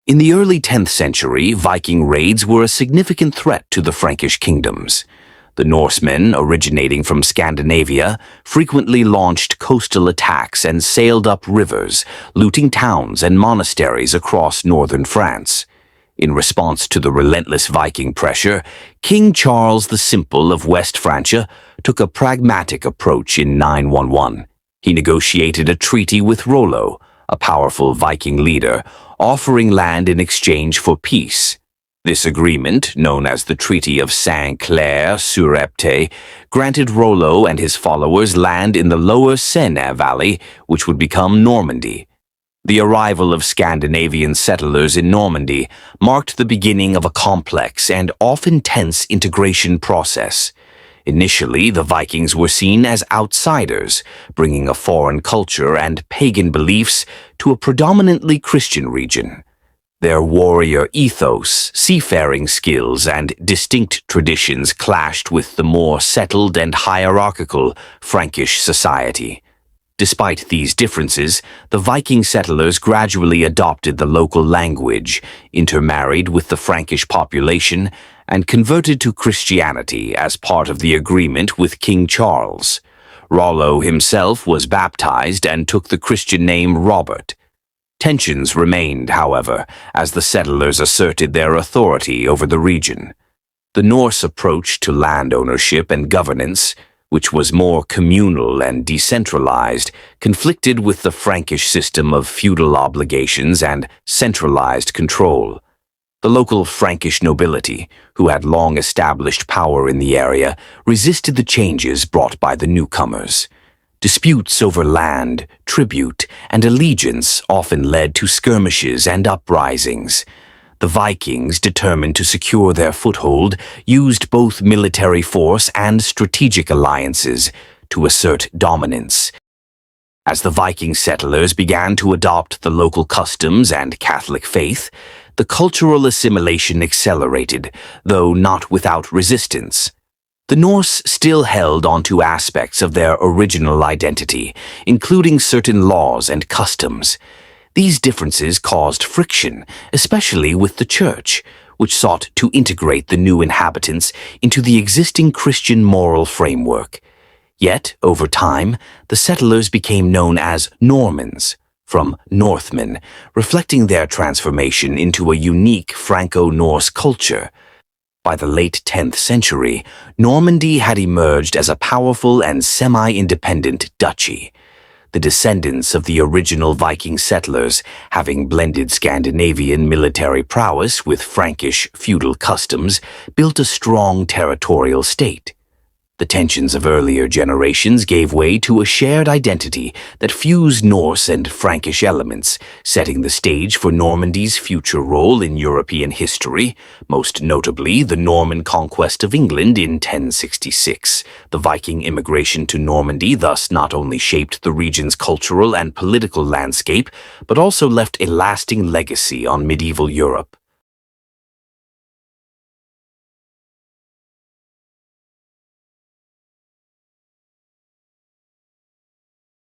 In the early 10th century, Viking raids were a significant threat to the Frankish kingdoms. The Norsemen, originating from Scandinavia, frequently launched coastal attacks and sailed up rivers, looting towns and monasteries across northern France. In response to the relentless Viking pressure, King Charles the Simple of West Francia took a pragmatic approach in 911. He negotiated a treaty with Rollo, a powerful Viking leader, offering land in exchange for peace. This agreement, known as the Treaty of Saint-Clair-sur-Epte, granted Rollo and his followers land in the lower Seine valley, which would become Normandy. The arrival of Scandinavian settlers in Normandy marked the beginning of a complex and often tense integration process. Initially, the Vikings were seen as outsiders, bringing a foreign culture and pagan beliefs to a predominantly Christian region. Their warrior ethos, seafaring skills, and distinct traditions clashed with the more settled and hierarchical Frankish society. Despite these differences, the Viking settlers gradually adopted the local language, intermarried with the Frankish population, and converted to Christianity as part of the agreement with King Charles. Rollo himself was baptized and took the Christian name Robert. Tensions remained, however, as the settlers asserted their authority over the region. The Norse approach to land ownership and governance, which was more communal and decentralized, conflicted with the Frankish system of feudal obligations and centralized control. The local Frankish nobility, who had long established power in the area, resisted the changes brought by the newcomers. Disputes over land, tribute, and allegiance often led to skirmishes and uprisings. The Vikings, determined to secure their foothold, used both military force and strategic alliances to assert dominance. As the Viking settlers began to adopt the local customs and Catholic faith, the cultural assimilation accelerated, though not without resistance. The Norse still held onto aspects of their original identity, including certain laws and customs. These differences caused friction, especially with the Church, which sought to integrate the new inhabitants into the existing Christian moral framework. Yet, over time, the settlers became known as Normans, from Northmen, reflecting their transformation into a unique Franco-Norse culture. By the late 10th century, Normandy had emerged as a powerful and semi-independent duchy. The descendants of the original Viking settlers, having blended Scandinavian military prowess with Frankish feudal customs, built a strong territorial state. The tensions of earlier generations gave way to a shared identity that fused Norse and Frankish elements, setting the stage for Normandy's future role in European history, most notably the Norman Conquest of England in 1066. The Viking immigration to Normandy thus not only shaped the region's cultural and political landscape, but also left a lasting legacy on medieval Europe.